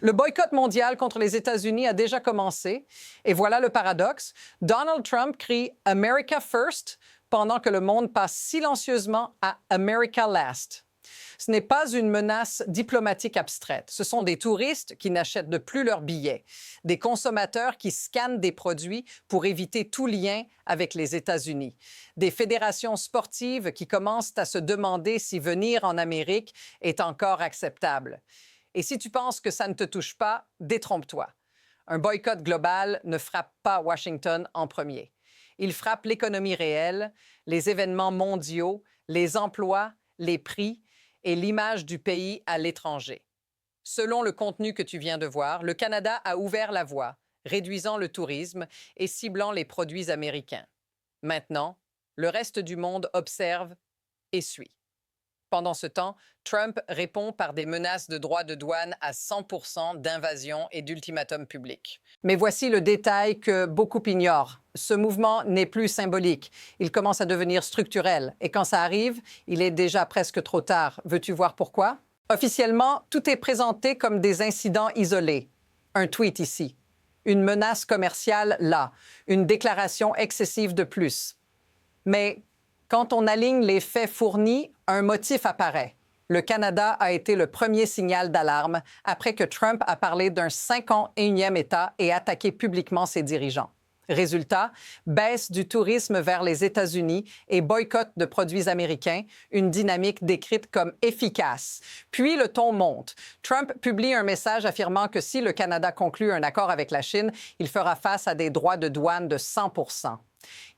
Le boycott mondial contre les États-Unis a déjà commencé. Et voilà le paradoxe. Donald Trump crie « America First » pendant que le monde passe silencieusement à « America Last ». Ce n'est pas une menace diplomatique abstraite. Ce sont des touristes qui n'achètent de plus leurs billets, des consommateurs qui scannent des produits pour éviter tout lien avec les États-Unis, des fédérations sportives qui commencent à se demander si venir en Amérique est encore acceptable. Et si tu penses que ça ne te touche pas, détrompe-toi. Un boycott global ne frappe pas Washington en premier. Il frappe l'économie réelle, les événements mondiaux, les emplois, les prix et l'image du pays à l'étranger. Selon le contenu que tu viens de voir, le Canada a ouvert la voie, réduisant le tourisme et ciblant les produits américains. Maintenant, le reste du monde observe et suit. Pendant ce temps, Trump répond par des menaces de droits de douane à 100% d'invasion et d'ultimatum public. Mais voici le détail que beaucoup ignorent. Ce mouvement n'est plus symbolique. Il commence à devenir structurel. Et quand ça arrive, il est déjà presque trop tard. Veux-tu voir pourquoi? Officiellement, tout est présenté comme des incidents isolés. Un tweet ici. Une menace commerciale là. Une déclaration excessive de plus. Mais quand on aligne les faits fournis, un motif apparaît. Le Canada a été le premier signal d'alarme après que Trump a parlé d'un 51e État et attaqué publiquement ses dirigeants. Résultat, baisse du tourisme vers les États-Unis et boycott de produits américains, une dynamique décrite comme efficace. Puis le ton monte. Trump publie un message affirmant que si le Canada conclut un accord avec la Chine, il fera face à des droits de douane de 100%.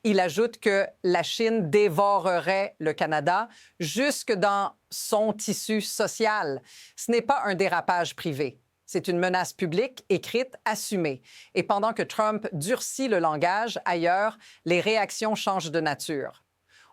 Il ajoute que la Chine dévorerait le Canada jusque dans son tissu social. Ce n'est pas un dérapage privé. C'est une menace publique, écrite, assumée. Et pendant que Trump durcit le langage, ailleurs, les réactions changent de nature.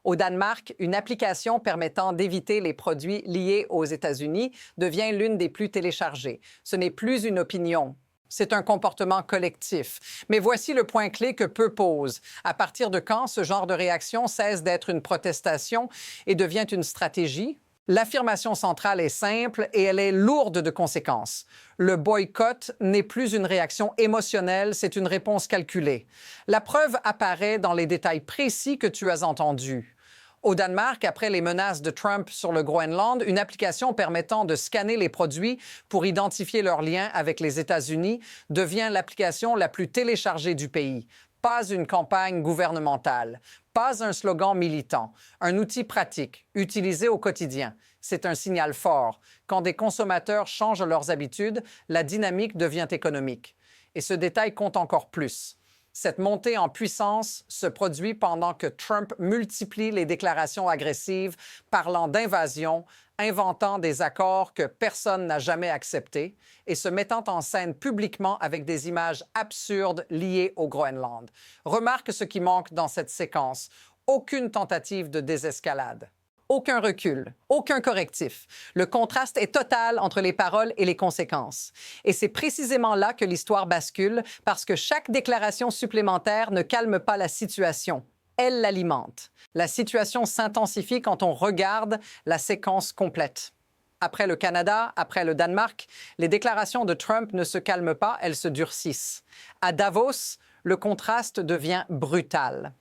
Au Danemark, une application permettant d'éviter les produits liés aux États-Unis devient l'une des plus téléchargées. Ce n'est plus une opinion. C'est un comportement collectif. Mais voici le point clé que peu pose. À partir de quand ce genre de réaction cesse d'être une protestation et devient une stratégie? L'affirmation centrale est simple et elle est lourde de conséquences. Le boycott n'est plus une réaction émotionnelle, c'est une réponse calculée. La preuve apparaît dans les détails précis que tu as entendus. Au Danemark, après les menaces de Trump sur le Groenland, une application permettant de scanner les produits pour identifier leur lien avec les États-Unis devient l'application la plus téléchargée du pays. Pas une campagne gouvernementale, pas un slogan militant, un outil pratique, utilisé au quotidien. C'est un signal fort. Quand des consommateurs changent leurs habitudes, la dynamique devient économique. Et ce détail compte encore plus. Cette montée en puissance se produit pendant que Trump multiplie les déclarations agressives, parlant d'invasion, inventant des accords que personne n'a jamais acceptés et se mettant en scène publiquement avec des images absurdes liées au Groenland. Remarque ce qui manque dans cette séquence. Aucune tentative de désescalade. Aucun recul, aucun correctif. Le contraste est total entre les paroles et les conséquences. Et c'est précisément là que l'histoire bascule, parce que chaque déclaration supplémentaire ne calme pas la situation. Elle l'alimente. La situation s'intensifie quand on regarde la séquence complète. Après le Canada, après le Danemark, les déclarations de Trump ne se calment pas, elles se durcissent. À Davos, le contraste devient brutal.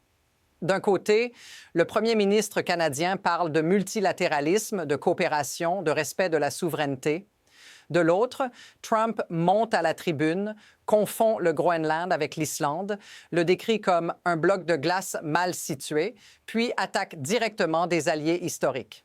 D'un côté, le premier ministre canadien parle de multilatéralisme, de coopération, de respect de la souveraineté. De l'autre, Trump monte à la tribune, confond le Groenland avec l'Islande, le décrit comme un bloc de glace mal situé, puis attaque directement des alliés historiques.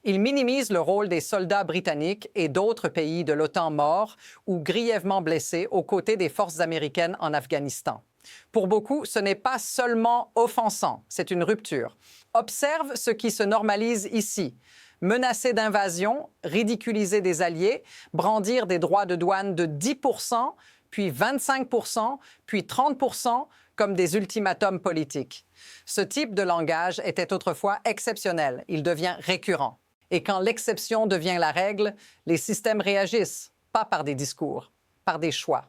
Il minimise le rôle des soldats britanniques et d'autres pays de l'OTAN morts ou grièvement blessés aux côtés des forces américaines en Afghanistan. Pour beaucoup, ce n'est pas seulement offensant, c'est une rupture. Observe ce qui se normalise ici. Menacer d'invasion, ridiculiser des alliés, brandir des droits de douane de 10%, puis 25%, puis 30%, comme des ultimatums politiques. Ce type de langage était autrefois exceptionnel, il devient récurrent. Et quand l'exception devient la règle, les systèmes réagissent, pas par des discours, par des choix.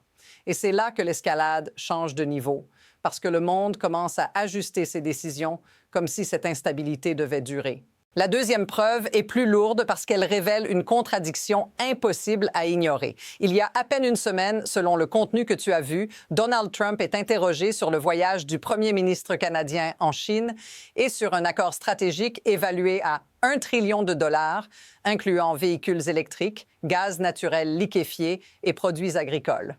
Et c'est là que l'escalade change de niveau, parce que le monde commence à ajuster ses décisions comme si cette instabilité devait durer. La deuxième preuve est plus lourde parce qu'elle révèle une contradiction impossible à ignorer. Il y a à peine une semaine, selon le contenu que tu as vu, Donald Trump est interrogé sur le voyage du premier ministre canadien en Chine et sur un accord stratégique évalué à 1 trillion de dollars, incluant véhicules électriques, gaz naturel liquéfié et produits agricoles.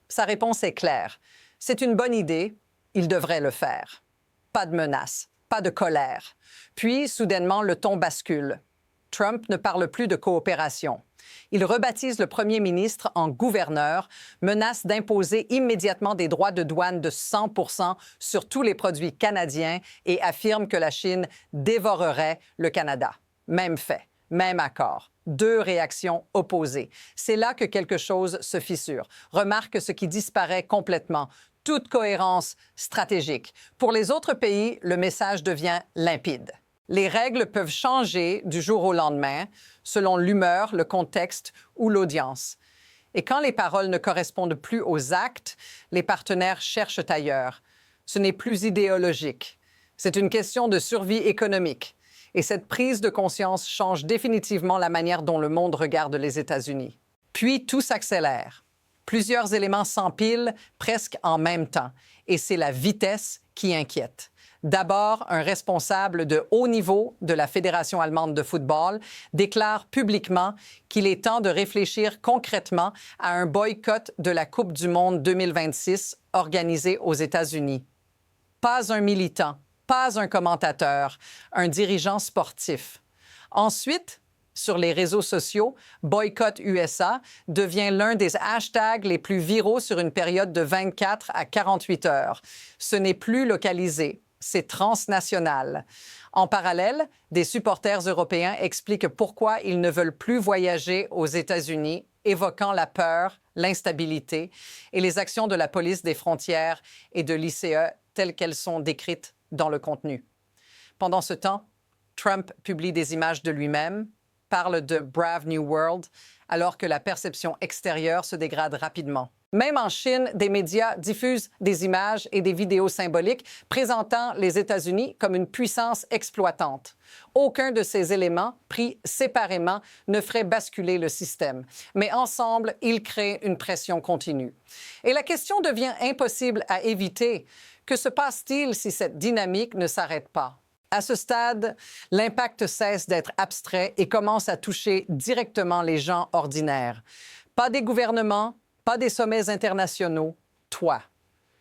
Sa réponse est claire. C'est une bonne idée, il devrait le faire. Pas de menace. Pas de colère. Puis, soudainement, le ton bascule. Trump ne parle plus de coopération. Il rebaptise le premier ministre en gouverneur, menace d'imposer immédiatement des droits de douane de 100 % sur tous les produits canadiens et affirme que la Chine dévorerait le Canada. Même fait, même accord. Deux réactions opposées. C'est là que quelque chose se fissure. Remarque ce qui disparaît complètement. Toute cohérence stratégique. Pour les autres pays, le message devient limpide. Les règles peuvent changer du jour au lendemain, selon l'humeur, le contexte ou l'audience. Et quand les paroles ne correspondent plus aux actes, les partenaires cherchent ailleurs. Ce n'est plus idéologique. C'est une question de survie économique. Et cette prise de conscience change définitivement la manière dont le monde regarde les États-Unis. Puis tout s'accélère. Plusieurs éléments s'empilent presque en même temps, et c'est la vitesse qui inquiète. D'abord, un responsable de haut niveau de la Fédération allemande de football déclare publiquement qu'il est temps de réfléchir concrètement à un boycott de la Coupe du monde 2026 organisée aux États-Unis. Pas un militant, pas un commentateur, un dirigeant sportif. Ensuite, sur les réseaux sociaux, Boycott USA devient l'un des hashtags les plus viraux sur une période de 24 à 48 heures. Ce n'est plus localisé, c'est transnational. En parallèle, des supporters européens expliquent pourquoi ils ne veulent plus voyager aux États-Unis, évoquant la peur, l'instabilité et les actions de la police des frontières et de l'ICE telles qu'elles sont décrites dans le contenu. Pendant ce temps, Trump publie des images de lui-même, parle de Brave New World, alors que la perception extérieure se dégrade rapidement. Même en Chine, des médias diffusent des images et des vidéos symboliques présentant les États-Unis comme une puissance exploitante. Aucun de ces éléments, pris séparément, ne ferait basculer le système. Mais ensemble, ils créent une pression continue. Et la question devient impossible à éviter. Que se passe-t-il si cette dynamique ne s'arrête pas? À ce stade, l'impact cesse d'être abstrait et commence à toucher directement les gens ordinaires. Pas des gouvernements, pas des sommets internationaux, toi.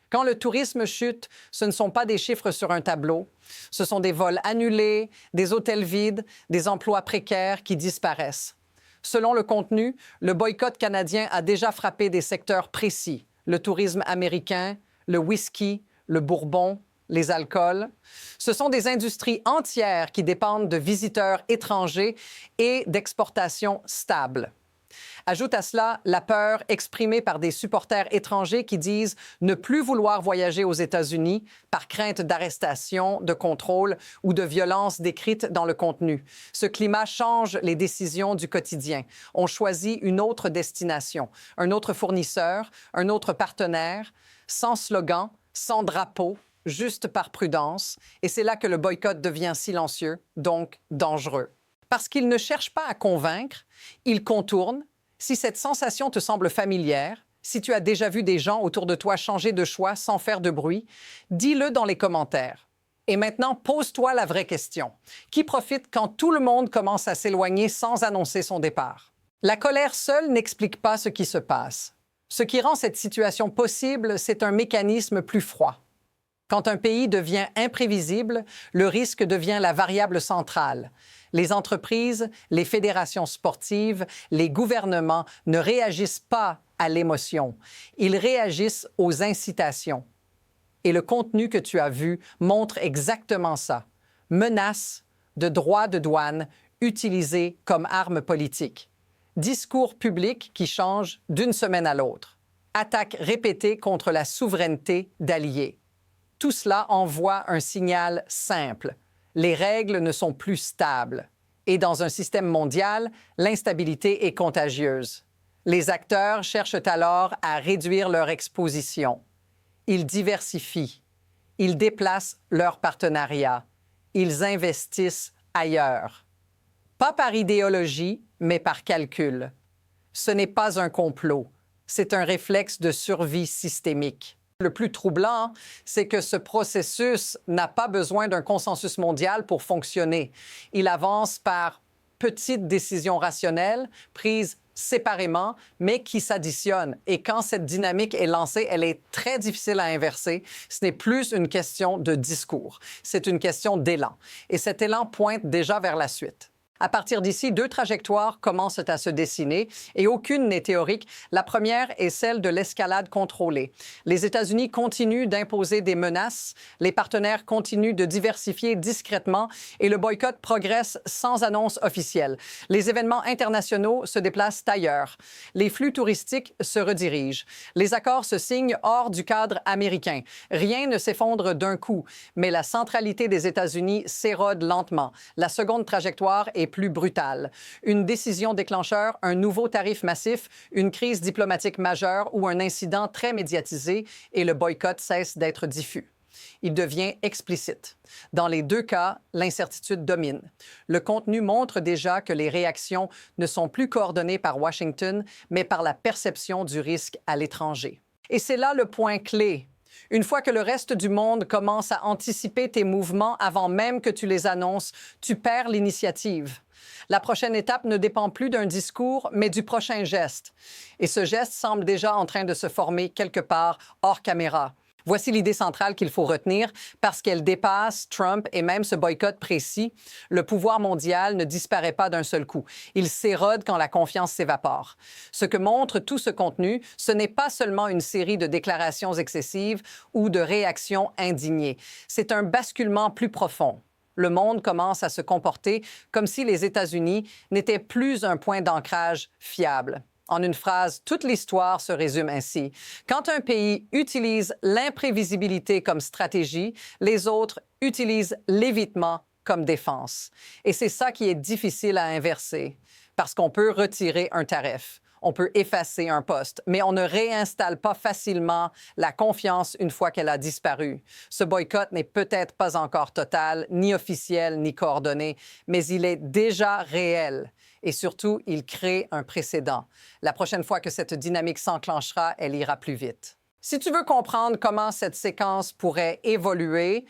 Quand le tourisme chute, ce ne sont pas des chiffres sur un tableau, ce sont des vols annulés, des hôtels vides, des emplois précaires qui disparaissent. Selon le contenu, le boycott canadien a déjà frappé des secteurs précis, le tourisme américain, le whisky, le bourbon, les alcools. Ce sont des industries entières qui dépendent de visiteurs étrangers et d'exportations stables. Ajoute à cela la peur exprimée par des supporters étrangers qui disent ne plus vouloir voyager aux États-Unis par crainte d'arrestation, de contrôle ou de violence décrite dans le contenu. Ce climat change les décisions du quotidien. On choisit une autre destination, un autre fournisseur, un autre partenaire, sans slogan, sans drapeau, juste par prudence, et c'est là que le boycott devient silencieux, donc dangereux. Parce qu'il ne cherche pas à convaincre, il contourne. Si cette sensation te semble familière, si tu as déjà vu des gens autour de toi changer de choix sans faire de bruit, dis-le dans les commentaires. Et maintenant, pose-toi la vraie question. Qui profite quand tout le monde commence à s'éloigner sans annoncer son départ? La colère seule n'explique pas ce qui se passe. Ce qui rend cette situation possible, c'est un mécanisme plus froid. Quand un pays devient imprévisible, le risque devient la variable centrale. Les entreprises, les fédérations sportives, les gouvernements ne réagissent pas à l'émotion. Ils réagissent aux incitations. Et le contenu que tu as vu montre exactement ça. Menaces de droits de douane utilisés comme arme politique. Discours publics qui changent d'une semaine à l'autre. Attaques répétées contre la souveraineté d'alliés. Tout cela envoie un signal simple. Les règles ne sont plus stables. Et dans un système mondial, l'instabilité est contagieuse. Les acteurs cherchent alors à réduire leur exposition. Ils diversifient. Ils déplacent leurs partenariats. Ils investissent ailleurs. Pas par idéologie, mais par calcul. Ce n'est pas un complot, c'est un réflexe de survie systémique. Le plus troublant, c'est que ce processus n'a pas besoin d'un consensus mondial pour fonctionner. Il avance par petites décisions rationnelles prises séparément, mais qui s'additionnent. Et quand cette dynamique est lancée, elle est très difficile à inverser. Ce n'est plus une question de discours, c'est une question d'élan. Et cet élan pointe déjà vers la suite. À partir d'ici, deux trajectoires commencent à se dessiner et aucune n'est théorique. La première est celle de l'escalade contrôlée. Les États-Unis continuent d'imposer des menaces, les partenaires continuent de diversifier discrètement et le boycott progresse sans annonce officielle. Les événements internationaux se déplacent ailleurs. Les flux touristiques se redirigent. Les accords se signent hors du cadre américain. Rien ne s'effondre d'un coup, mais la centralité des États-Unis s'érode lentement. La seconde trajectoire est plus brutale. Une décision déclencheur, un nouveau tarif massif, une crise diplomatique majeure ou un incident très médiatisé et le boycott cesse d'être diffus. Il devient explicite. Dans les deux cas, l'incertitude domine. Le contenu montre déjà que les réactions ne sont plus coordonnées par Washington, mais par la perception du risque à l'étranger. Et c'est là le point clé. Une fois que le reste du monde commence à anticiper tes mouvements avant même que tu les annonces, tu perds l'initiative. La prochaine étape ne dépend plus d'un discours, mais du prochain geste. Et ce geste semble déjà en train de se former quelque part hors caméra. Voici l'idée centrale qu'il faut retenir parce qu'elle dépasse Trump et même ce boycott précis. Le pouvoir mondial ne disparaît pas d'un seul coup. Il s'érode quand la confiance s'évapore. Ce que montre tout ce contenu, ce n'est pas seulement une série de déclarations excessives ou de réactions indignées. C'est un basculement plus profond. Le monde commence à se comporter comme si les États-Unis n'étaient plus un point d'ancrage fiable. En une phrase, toute l'histoire se résume ainsi. Quand un pays utilise l'imprévisibilité comme stratégie, les autres utilisent l'évitement comme défense. Et c'est ça qui est difficile à inverser, parce qu'on peut retirer un tarif, on peut effacer un poste, mais on ne réinstalle pas facilement la confiance une fois qu'elle a disparu. Ce boycott n'est peut-être pas encore total, ni officiel, ni coordonné, mais il est déjà réel. Et surtout, il crée un précédent. La prochaine fois que cette dynamique s'enclenchera, elle ira plus vite. Si tu veux comprendre comment cette séquence pourrait évoluer,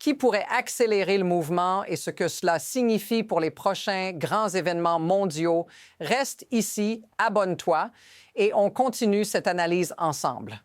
qui pourrait accélérer le mouvement et ce que cela signifie pour les prochains grands événements mondiaux, reste ici, abonne-toi et on continue cette analyse ensemble.